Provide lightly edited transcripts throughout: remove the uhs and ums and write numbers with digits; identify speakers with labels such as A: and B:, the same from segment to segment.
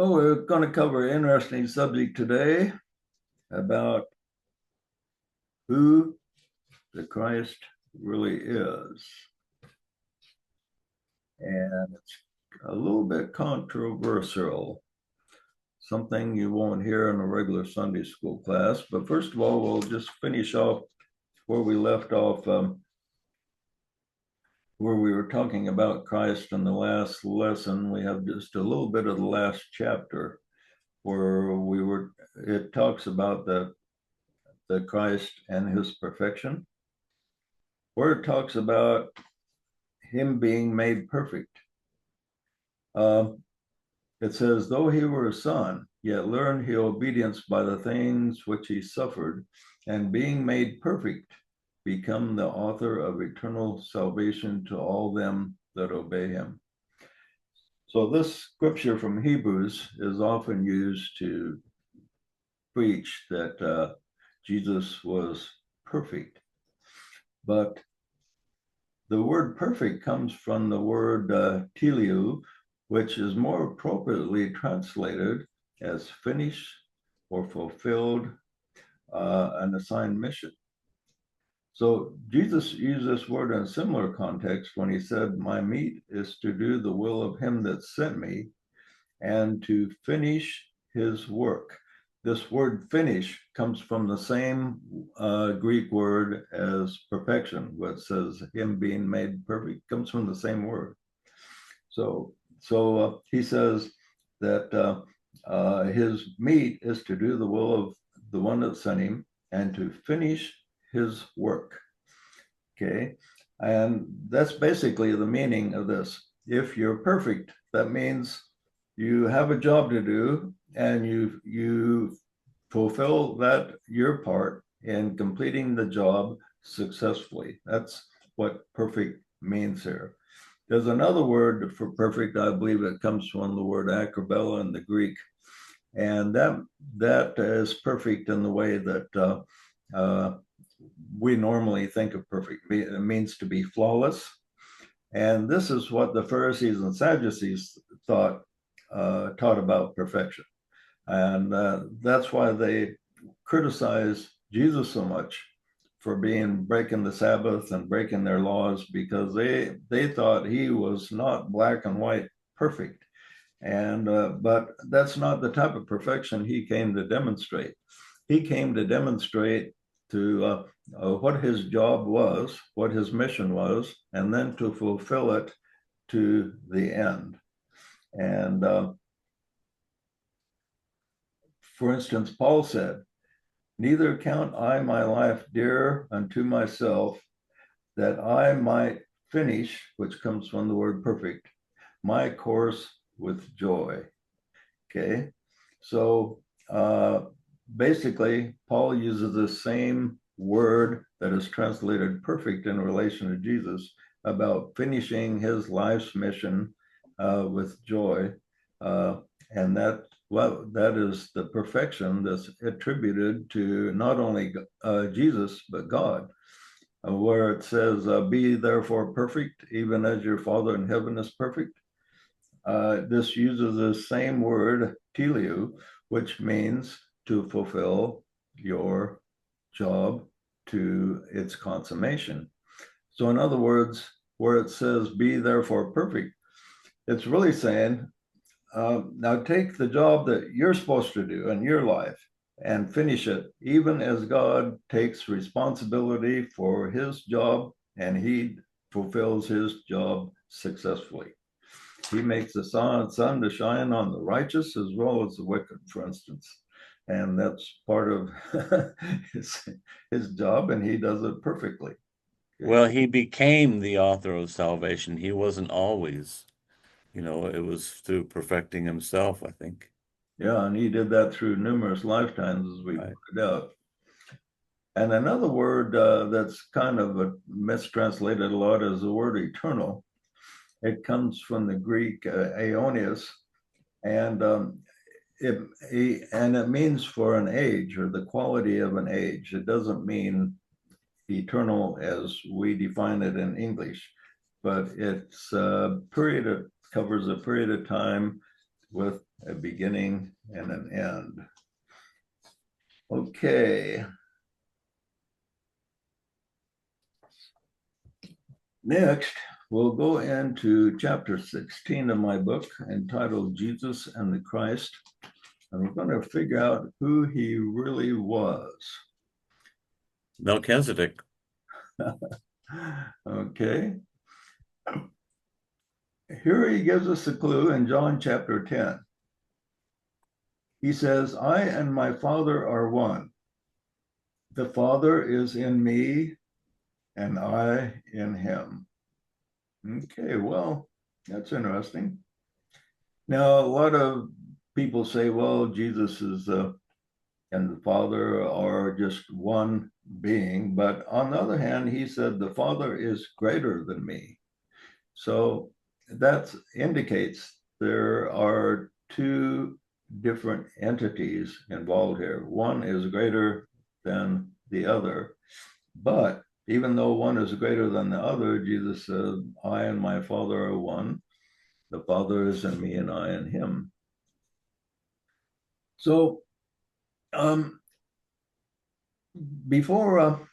A: Well, we're going to cover an interesting subject today about who the Christ really is. And it's a little bit controversial, something you won't hear in a regular Sunday school class. But first of all, we'll just finish off where we left off, where we were talking about Christ in the last lesson. We have just a little bit of the last chapter where it talks about the Christ and his perfection, where it talks about him being made perfect. Uh, it says, though he were a son, yet learned he obedience by the things which he suffered, and being made perfect, become the author of eternal salvation to all them that obey him. So this scripture from Hebrews is often used to preach that Jesus was perfect. But the word perfect comes from the word teleu, which is more appropriately translated as finished or fulfilled an assigned mission. So Jesus used this word in a similar context when he said, my meat is to do the will of him that sent me and to finish his work. This word finish comes from the same Greek word as perfection, which says him being made perfect, comes from the same word. So he says that his meat is to do the will of the one that sent him and to finish his work. Okay. And that's basically the meaning of this. If you're perfect, that means you have a job to do and you fulfill that your part in completing the job successfully. That's what perfect means here. There's another word for perfect, I believe it comes from the word akrobella in the Greek, and that is perfect in the way that we normally think of perfect. It means to be flawless, and this is what the Pharisees and Sadducees taught about perfection, and that's why they criticize Jesus so much for breaking the Sabbath and breaking their laws, because they thought he was not black and white perfect. And but that's not the type of perfection he came to demonstrate. He came to demonstrate to what his job was, what his mission was, and then to fulfill it to the end. And for instance, Paul said, neither count I my life dear unto myself, that I might finish, which comes from the word perfect, my course with joy. Okay, so basically, Paul uses the same word that is translated perfect in relation to Jesus about finishing his life's mission with joy. And that is the perfection that's attributed to not only Jesus, but God, where it says, be therefore perfect, even as your Father in heaven is perfect. This uses the same word, teleu, which means to fulfill your job to its consummation. So in other words, where it says, be therefore perfect, it's really saying, now take the job that you're supposed to do in your life and finish it, even as God takes responsibility for his job and he fulfills his job successfully. He makes the sun to shine on the righteous as well as the wicked, for instance. And that's part of his job, and he does it perfectly. Okay?
B: Well, he became the author of salvation. He wasn't always, it was through perfecting himself, I think.
A: Yeah, and he did that through numerous lifetimes, as we
B: Right.
A: pointed out. And another word that's kind of mistranslated a lot is the word eternal. It comes from the Greek aeonios, and it means for an age or the quality of an age. It doesn't mean eternal as we define it in English, but it's a period of covers a period of time with a beginning and an end. Okay. Next, we'll go into chapter 16 of my book entitled Jesus and the Christ. And we're going to figure out who he really was.
B: Melchizedek.
A: Okay. Here he gives us a clue in John chapter 10. He says, I and my Father are one. The Father is in me and I in him. Okay, well, that's interesting. Now, a lot of people say, well, Jesus is and the Father are just one being. But on the other hand, he said, the Father is greater than me. So that indicates there are two different entities involved here. One is greater than the other. But even though one is greater than the other, Jesus said, I and my Father are one. The Father is in me and I in him. So before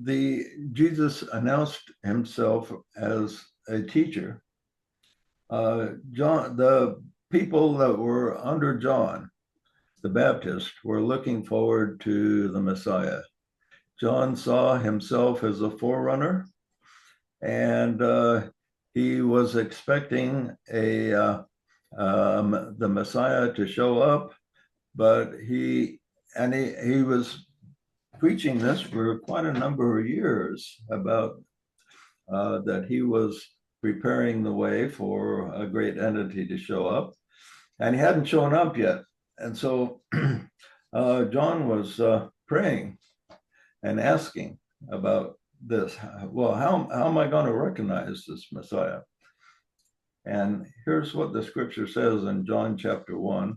A: the Jesus announced himself as a teacher, John, the people that were under John the Baptist were looking forward to the Messiah. John saw himself as a forerunner, and he was expecting the Messiah to show up, but he was preaching this for quite a number of years about that he was preparing the way for a great entity to show up, and he hadn't shown up yet. And so John was praying and asking about this. Well, how am I going to recognize this Messiah? And here's what the scripture says in John chapter 1.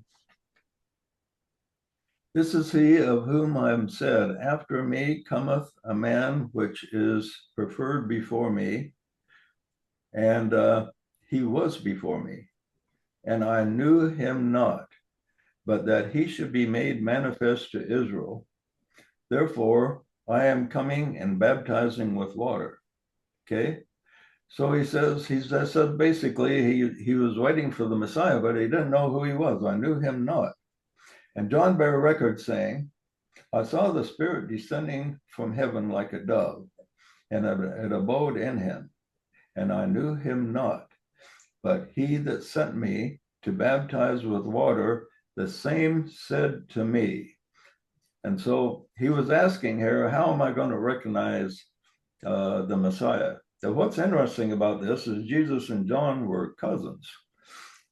A: This is he of whom I am said, after me cometh a man which is preferred before me, and he was before me, and I knew him not, but that he should be made manifest to Israel. Therefore, I am coming and baptizing with water. Okay. So he said basically he was waiting for the Messiah, but he didn't know who he was. I knew him not. And John bare record saying, I saw the Spirit descending from heaven like a dove, and it abode in him, and I knew him not. But he that sent me to baptize with water, the same said to me. And so he was asking here, how am I going to recognize the Messiah? So what's interesting about this is Jesus and John were cousins.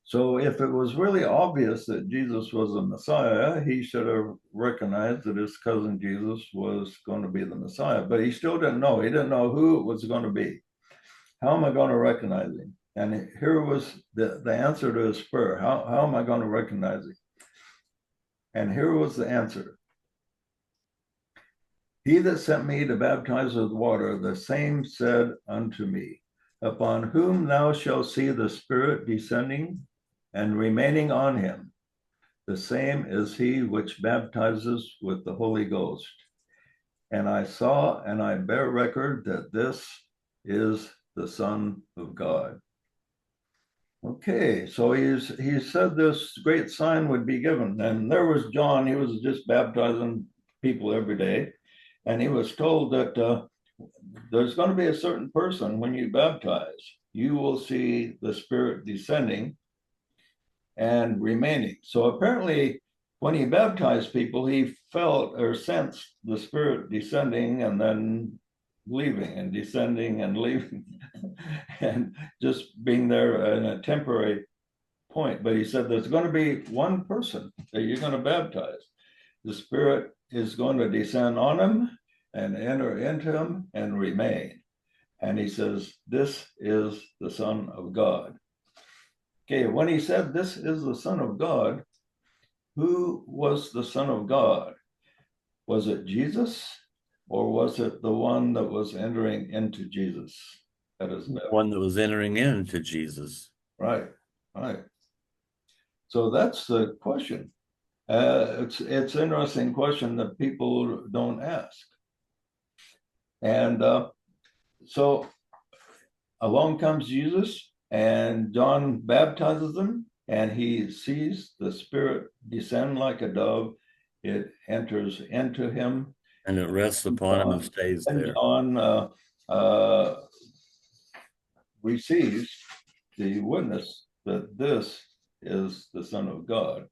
A: So if it was really obvious that Jesus was the Messiah, he should have recognized that his cousin Jesus was going to be the Messiah, but he still didn't know. He didn't know who it was going to be. How am I going to recognize him? And here was the answer to his prayer. How am I going to recognize him? And here was the answer. He that sent me to baptize with water, the same said unto me, upon whom thou shalt see the Spirit descending and remaining on him, the same is he which baptizes with the Holy Ghost. And I saw and I bear record that this is the Son of God. Okay, so he said this great sign would be given. And there was John, he was just baptizing people every day. And he was told that there's going to be a certain person when you baptize, you will see the Spirit descending and remaining. So apparently, when he baptized people, he felt or sensed the Spirit descending and then leaving and descending and leaving and just being there in a temporary point. But he said there's going to be one person that you're going to baptize. The Spirit is going to descend on him and enter into him and remain. And he says, this is the Son of God. Okay, when he said this is the Son of God, who was the Son of God? Was it Jesus, or was it the one that was entering into Jesus at his death?
B: One that was entering into Jesus.
A: Right, right. So that's the question. It's an interesting question that people don't ask. And so along comes Jesus, and John baptizes him, and he sees the Spirit descend like a dove. It enters into him,
B: And it rests upon him and stays
A: and
B: there.
A: John uh, receives the witness that this is the Son of God.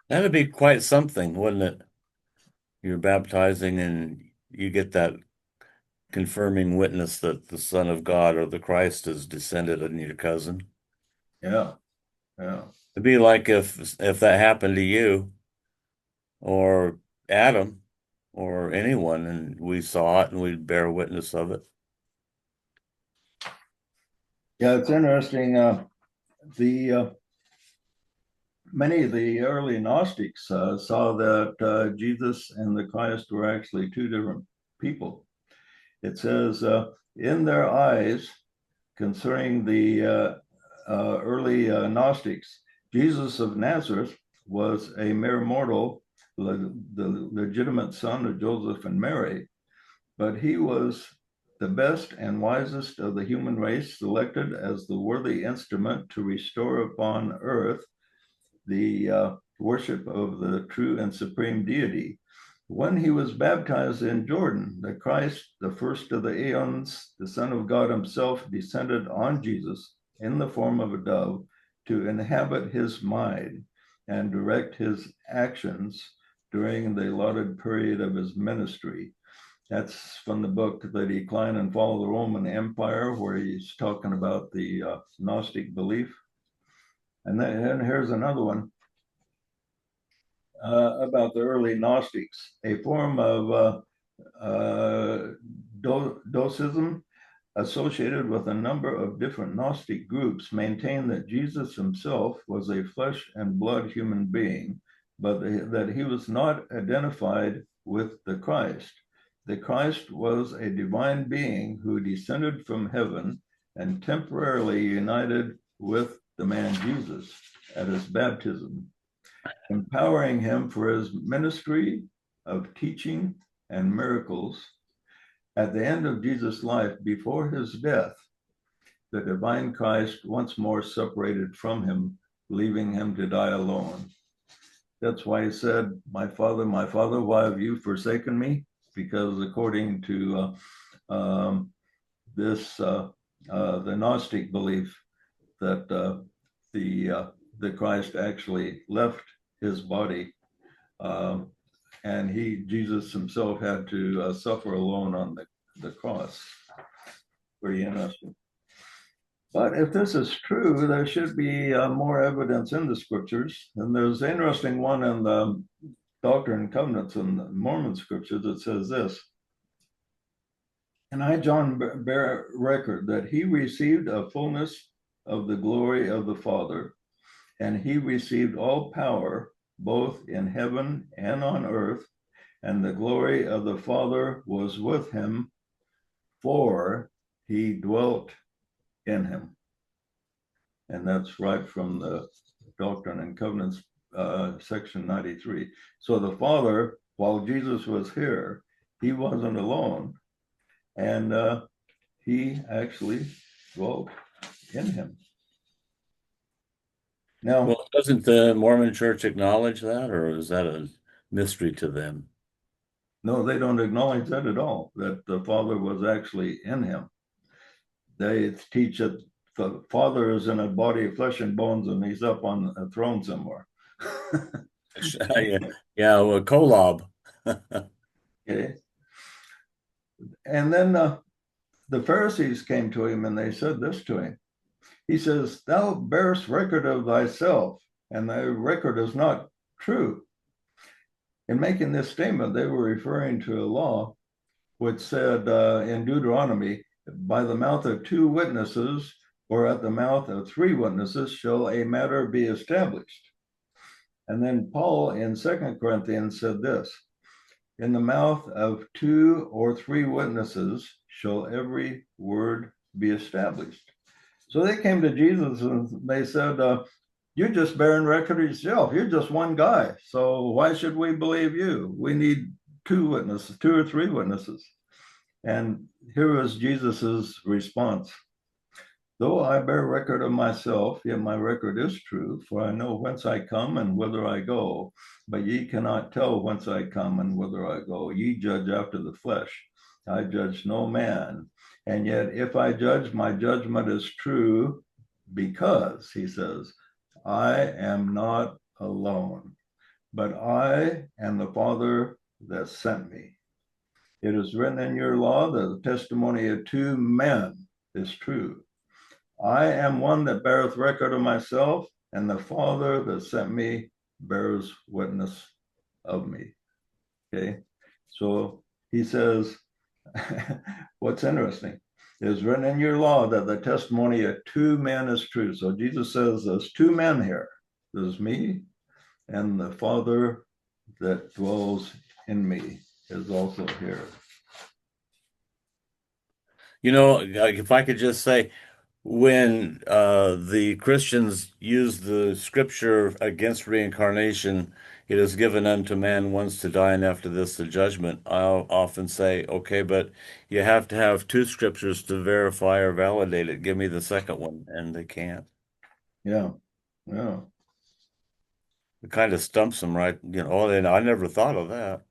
B: That'd be quite something, wouldn't it? You're baptizing and you get that confirming witness that the Son of God or the Christ has descended on your cousin.
A: Yeah, yeah.
B: It'd be like if that happened to you or Adam or anyone and we saw it and we'd bear witness of it.
A: Yeah, it's interesting. The Many of the early Gnostics saw that Jesus and the Christ were actually two different people. It says, in their eyes, concerning the early Gnostics, Jesus of Nazareth was a mere mortal, the legitimate son of Joseph and Mary, but he was the best and wisest of the human race, selected as the worthy instrument to restore upon earth the worship of the true and supreme deity. When he was baptized in Jordan, the Christ, the first of the aeons, the Son of God himself, descended on Jesus in the form of a dove to inhabit his mind and direct his actions during the allotted period of his ministry. That's from the book The Decline and Fall of the Roman Empire, where he's talking about the Gnostic belief. And then here's another one about the early Gnostics, a form of Docetism associated with a number of different Gnostic groups maintained that Jesus himself was a flesh and blood human being, but that he was not identified with the Christ. The Christ was a divine being who descended from heaven and temporarily united with the man Jesus at his baptism, empowering him for his ministry of teaching and miracles. At the end of Jesus' life, before his death, the divine Christ once more separated from him, leaving him to die alone. That's why he said, my Father, why have you forsaken me? Because according to the Gnostic belief that the Christ actually left his body, and Jesus himself had to suffer alone on the cross. Pretty interesting. But if this is true, there should be more evidence in the scriptures. And there's an interesting one in the Doctrine and Covenants in the Mormon scriptures that says this. And I, John, bear record that he received a fullness of the glory of the Father, and he received all power, both in heaven and on earth, and the glory of the Father was with him, for he dwelt in him. And that's right from the Doctrine and Covenants, section 93. So the Father, while Jesus was here, he wasn't alone, and he actually dwelt in him. Now,
B: Well, doesn't the Mormon Church acknowledge that, or is that a mystery to them?
A: no, they don't acknowledge that at all, that the Father was actually in him. They teach that the Father is in a body of flesh and bones and he's up on a throne somewhere.
B: Yeah, yeah, well, Kolob.
A: Okay. And then the Pharisees came to him and they said this to him. He says, thou bearest record of thyself, and thy record is not true. In making this statement, they were referring to a law which said in Deuteronomy, by the mouth of two witnesses or at the mouth of three witnesses shall a matter be established. And then Paul in 2 Corinthians said this, in the mouth of two or three witnesses shall every word be established. So they came to Jesus and they said, you're just bearing record of yourself. You're just one guy. So why should we believe you? We need two witnesses, two or three witnesses. And here is Jesus's response. Though I bear record of myself, yet my record is true, for I know whence I come and whither I go. But ye cannot tell whence I come and whither I go. Ye judge after the flesh. I judge no man. And yet, if I judge, my judgment is true, because, he says, I am not alone, but I and the Father that sent me. It is written in your law that the testimony of two men is true. I am one that beareth record of myself, and the Father that sent me bears witness of me. Okay, so he says, what's interesting is written in your law that the testimony of two men is true. So Jesus says there's two men here. There's me, and the Father that dwells in me is also here.
B: You know, like if I could just say, when the Christians use the scripture against reincarnation, it is given unto man once to die, and after this the judgment. I'll often say, okay, but you have to have two scriptures to verify or validate it. Give me the second one, and they can't.
A: Yeah, yeah.
B: It kind of stumps them, right? You know, oh, and I never thought of that.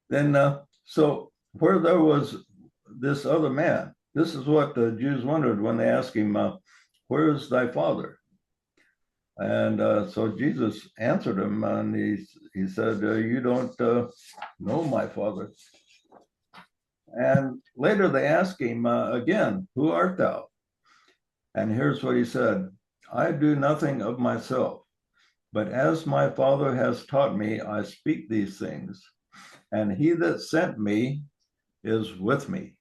A: Then, so where there was this other man, this is what the Jews wondered when they asked him, where is thy father? And so Jesus answered him, and he said, you don't know my father. And later they asked him again, who art thou? And here's what he said, I do nothing of myself, but as my Father has taught me, I speak these things. And he that sent me is with me.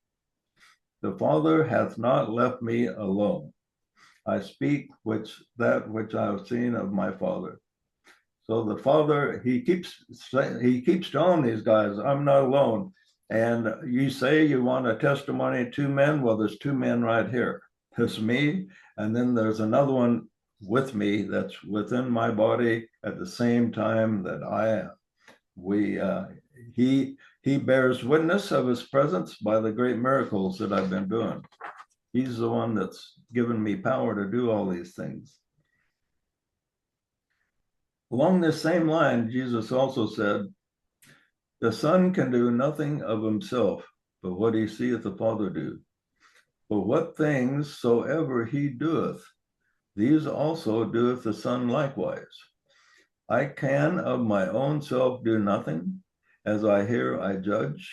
A: The Father hath not left me alone. I speak that which I have seen of my Father. So the Father, he keeps telling these guys, I'm not alone. And you say you want a testimony of two men. Well, there's two men right here. There's me, and then there's another one with me that's within my body at the same time that I am. He bears witness of his presence by the great miracles that I've been doing. He's the one that's given me power to do all these things. Along this same line, Jesus also said, the Son can do nothing of himself, but what he seeth the Father do. For what things soever he doeth, these also doeth the Son likewise. I can of my own self do nothing. As I hear, I judge,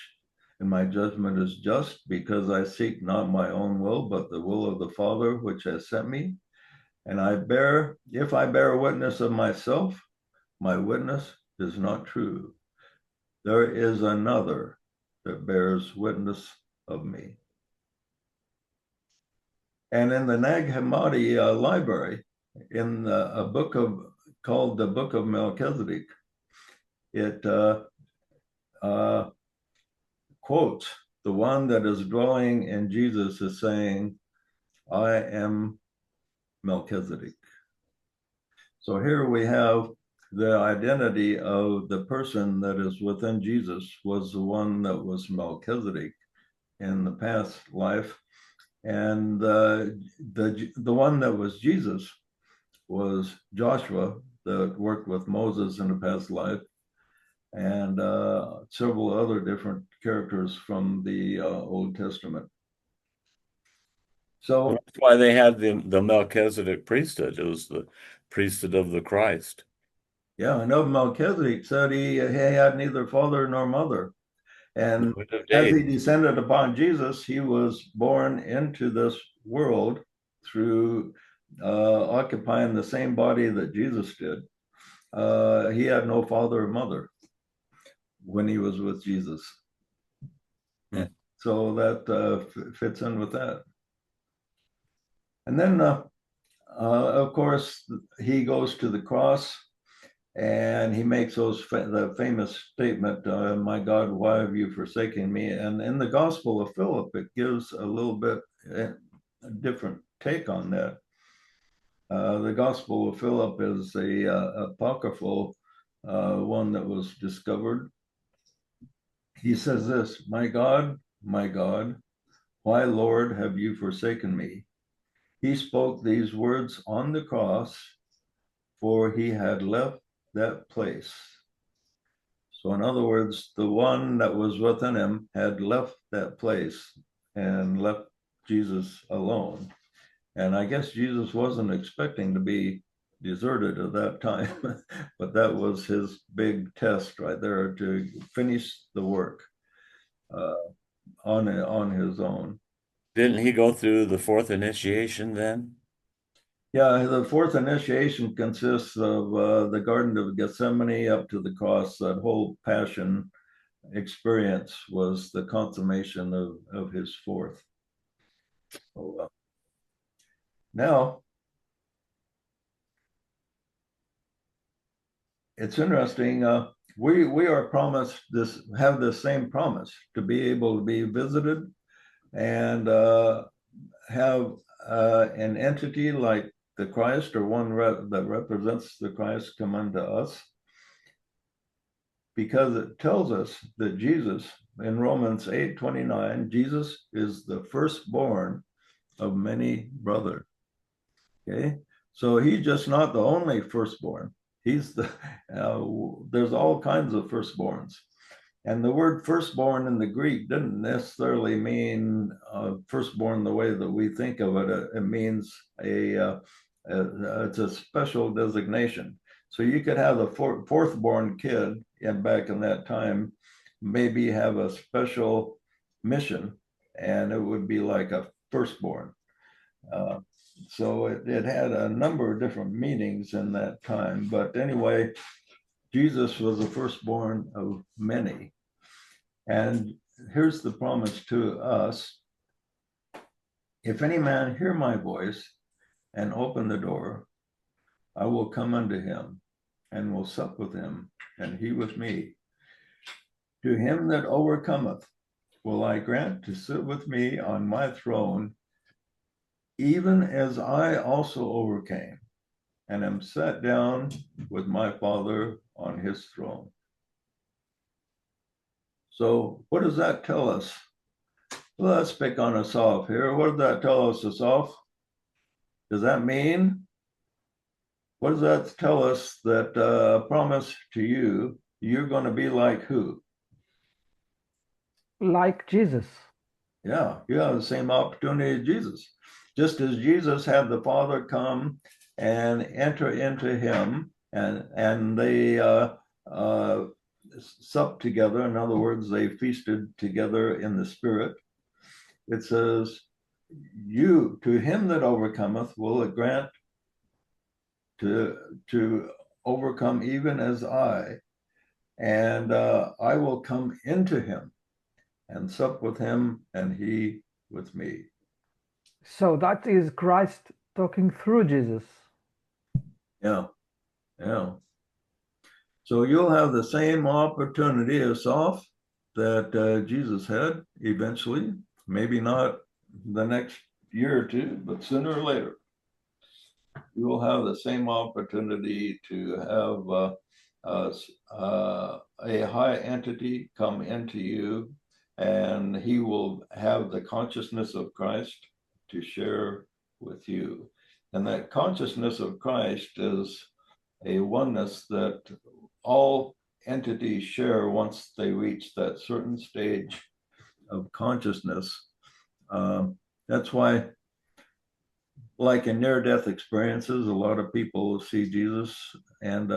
A: and my judgment is just, because I seek not my own will, but the will of the Father which has sent me. And if I bear witness of myself, my witness is not true. There is another that bears witness of me. And in the Nag Hammadi library, in a book called the Book of Melchizedek, it quotes the one that is dwelling in Jesus as saying, I am Melchizedek. So here we have the identity of the person that is within Jesus was the one that was Melchizedek in the past life. And the one that was Jesus was Joshua that worked with Moses in the past life, and several other different characters from the Old Testament. So
B: That's why they had the Melchizedek priesthood. It was the priesthood of the Christ.
A: yeah, I know Melchizedek said he had neither father nor mother. And as he descended upon Jesus, he was born into this world through occupying the same body that Jesus did. He had no father or mother when he was with Jesus.
B: Hmm.
A: So that fits in with that. And then, of course, he goes to the cross, And he makes the famous statement, "My God, why have you forsaken me?" And in the Gospel of Philip, it gives a little bit a different take on that. The Gospel of Philip is a apocryphal one that was discovered. He says this, my God, why, Lord, have you forsaken me?" He spoke these words on the cross, for he had left that place. So, in other words, the one that was within him had left that place and left Jesus alone. And I guess Jesus wasn't expecting to be deserted at that time, but that was his big test right there to finish the work uh, on his own.
B: Didn't he go through the fourth initiation then?
A: Yeah, the fourth initiation consists of the Garden of Gethsemane up to the cross. That whole passion experience was the consummation of his fourth. So, now, it's interesting. We are promised this, have the same promise to be able to be visited and have an entity like the Christ, or one that represents the Christ, come unto us, because it tells us that Jesus, in Romans 8:29, Jesus is the firstborn of many brothers. Okay, so he's just not the only firstborn. He's there's all kinds of firstborns. And the word firstborn in the Greek didn't necessarily mean firstborn the way that we think of it. It means it's a special designation. So you could have a fourth-born kid, and back in that time, maybe have a special mission, and it would be like a firstborn. Uh, so it had a number of different meanings in that time. But anyway, Jesus was the firstborn of many. And here's the promise to us: if any man hear my voice and open the door, I will come unto him and will sup with him, and he with me. To him that overcometh will I grant to sit with me on my throne, even as I also overcame and am sat down with my Father on his throne. So what does that tell us? Well, let's pick on Asaph here. What does that tell us, Asaph? Does that mean, what does that tell us, that promise to you, you're going to be like who?
C: Like Jesus.
A: Yeah, you have the same opportunity as Jesus. Just as Jesus had the Father come and enter into him, and they supped together. In other words, they feasted together in the Spirit. It says, "You, to him that overcometh, will it grant to overcome even as I, and I will come into him and sup with him, and he with me."
C: So that is Christ talking through Jesus.
A: Yeah, yeah. So you'll have the same opportunity as Soph that Jesus had eventually. Maybe not the next year or two, but sooner or later, you will have the same opportunity to have a high entity come into you, and he will have the consciousness of Christ to share with you. And that consciousness of Christ is a oneness that all entities share once they reach that certain stage of consciousness. That's why, like in near-death experiences, a lot of people see Jesus, and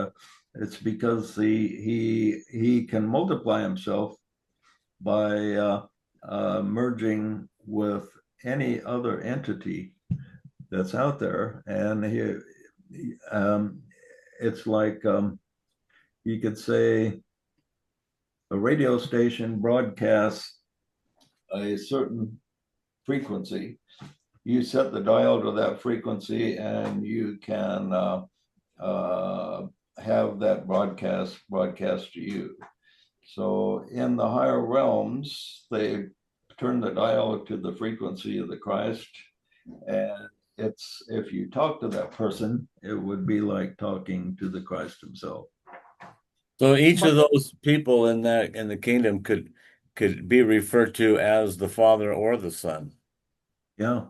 A: it's because he can multiply himself by merging with any other entity that's out there, and it's like you could say a radio station broadcasts a certain frequency. You set the dial to that frequency, and you can have that broadcast to you. So in the higher realms, they turn the dial to the frequency of the Christ. And it's, if you talk to that person, it would be like talking to the Christ himself.
B: So each of
C: But
B: those people in the kingdom could be referred to as the Father or the Son.
A: Yeah.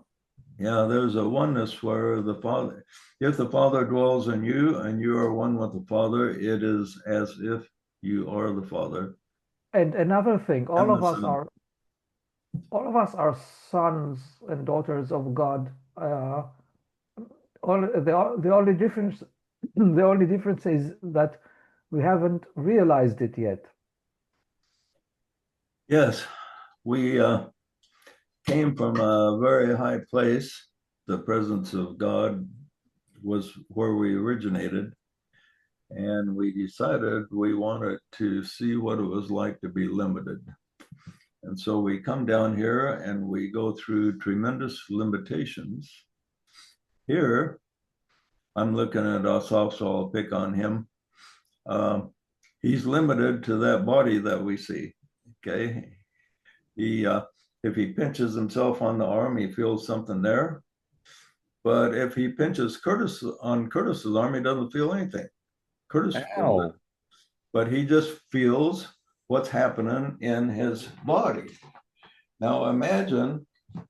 A: Yeah, there's a oneness where the Father, if the Father dwells in you and you are one with the Father, it is as if you are the Father
C: and another thing,
A: and the Son.
C: all of us are sons and daughters of God. The only difference the only difference is that we haven't realized it yet.
A: Yes, we came from a very high place. The presence of God was where we originated. And we decided we wanted to see what it was like to be limited. And so we come down here and we go through tremendous limitations. Here, I'm looking at Asaf, so I'll pick on him. He's limited to that body that we see. Okay, he if he pinches himself on the arm, he feels something there. But if he pinches Curtis on Curtis's arm, he doesn't feel anything. Curtis feels it,
B: Ow.
A: but he just feels what's happening in his body. Now imagine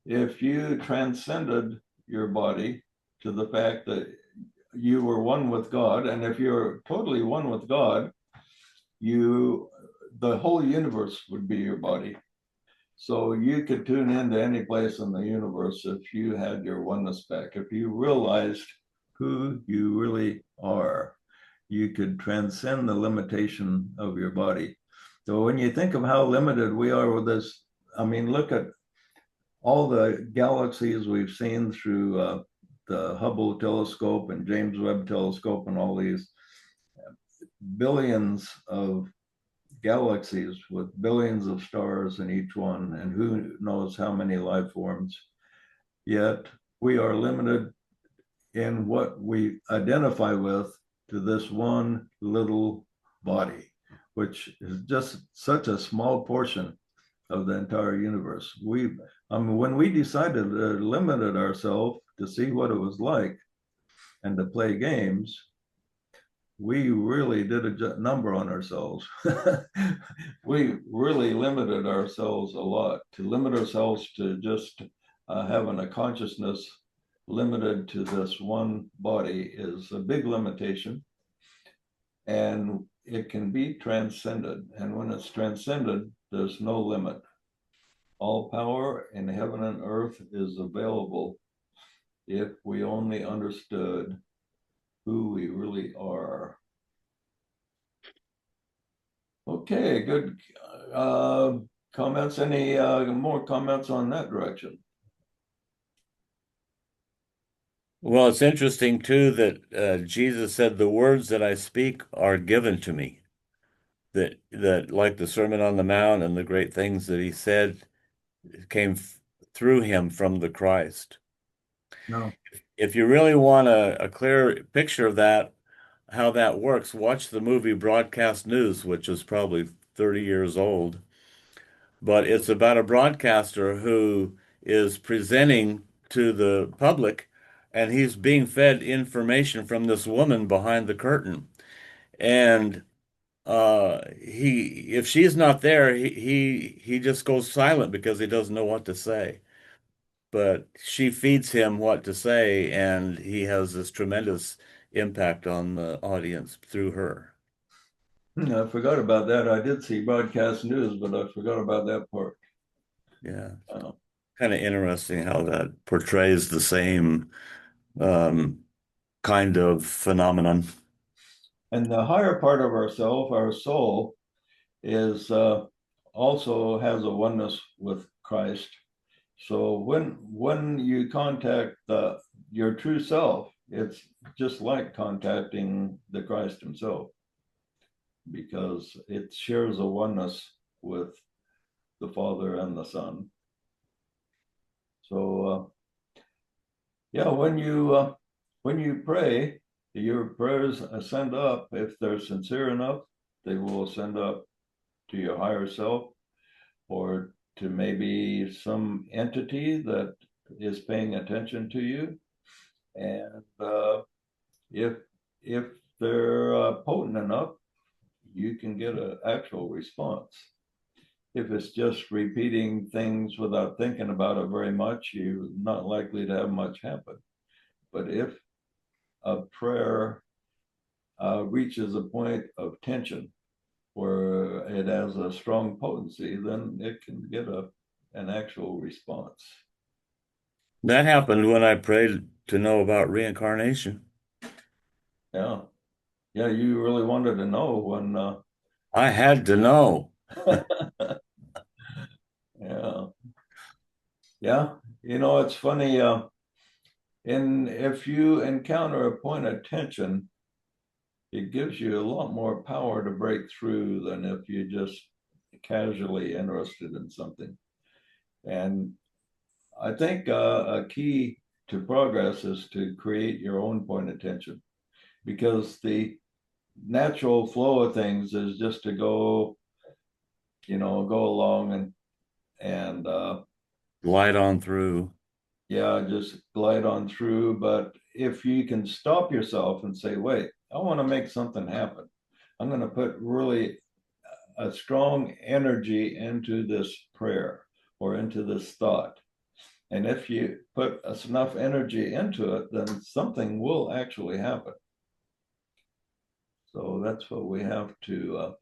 A: if you transcended your body to the fact that you were one with God, and if you're totally one with God, the whole universe would be your body. So you could tune into any place in the universe if you had your oneness back. If you realized who you really are, you could transcend the limitation of your body. So when you think of how limited we are with this, I mean, look at all the galaxies we've seen through the Hubble telescope and James Webb telescope and all these billions of galaxies with billions of stars in each one, and who knows how many life forms. Yet we are limited in what we identify with to this one little body, which is just such a small portion of the entire universe. When we decided to limit ourselves to see what it was like and to play games, we really did a number on ourselves. We really limited ourselves a lot. To limit ourselves to just having a consciousness limited to this one body is a big limitation, and it can be transcended. And when it's transcended, there's no limit. All power in heaven and earth is available if we only understood who we really are. Okay, good comments. Any more comments on that direction?
B: Well, it's interesting too that Jesus said, "The words that I speak are given to me." That like the Sermon on the Mount and the great things that he said came through him from the Christ.
A: No.
B: If you really want a clear picture of that, how that works, watch the movie Broadcast News, which is probably 30 years old. But it's about a broadcaster who is presenting to the public, and he's being fed information from this woman behind the curtain. And he if she's not there, he just goes silent because he doesn't know what to say. But she feeds him what to say, and he has this tremendous impact on the audience through her.
A: I forgot about that. I did see broadcast news, but I forgot about that part.
B: Yeah,
A: Uh,
B: kind of interesting how that portrays the same um, kind of phenomenon.
A: and the higher part of ourself, our soul, is also has a oneness with Christ. So when you contact your true self, it's just like contacting the Christ himself, because it shares a oneness with the Father and the Son. So yeah, when you pray, your prayers ascend up. If they're sincere enough, they will ascend up to your higher self, or to maybe some entity that is paying attention to you. And if if they're potent enough, you can get an actual response. If it's just repeating things without thinking about it very much, you're not likely to have much happen. But if a prayer reaches a point of tension where it has a strong potency, then it can get an actual response.
B: That happened when I prayed to know about reincarnation.
A: Yeah. Yeah, you really wanted to know when
B: I had to know.
A: yeah. Yeah. It's funny, if you encounter a point of tension, it gives you a lot more power to break through than if you're just casually interested in something. And I think a key to progress is to create your own point of tension, because the natural flow of things is just to go along and
B: Glide on through.
A: yeah, just glide on through. But if you can stop yourself and say, wait, I want to make something happen, I'm going to put really a strong energy into this prayer or into this thought. And if you put enough energy into it, then something will actually happen. So that's what we have to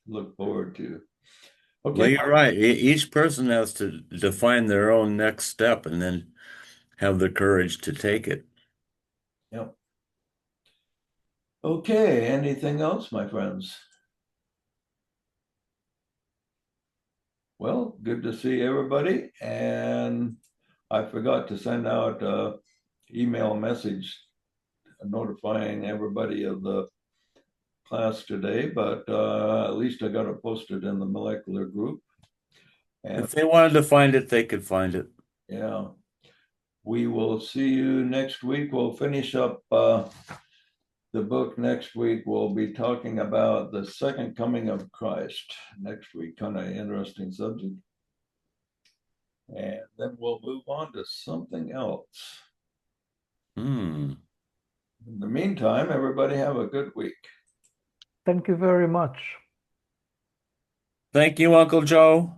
A: look forward to.
B: Well,
A: Okay.
B: you're right. Each person has to define their own next step and then have the courage to take it.
A: Yep. Okay. Anything else, my friends? Well, good to see everybody. And I forgot to send out an email message notifying everybody of the class today, but at least I got it posted in the molecular group. And
B: If they wanted to find it, they could find it.
A: yeah, we will see you next week. We'll finish up the book next week. We'll be talking about the second coming of Christ next week. Kind of interesting subject. And then we'll move on to something else.
B: Hmm.
A: In the meantime, everybody have a good week.
C: Thank you very much.
B: Thank you, Uncle Joe.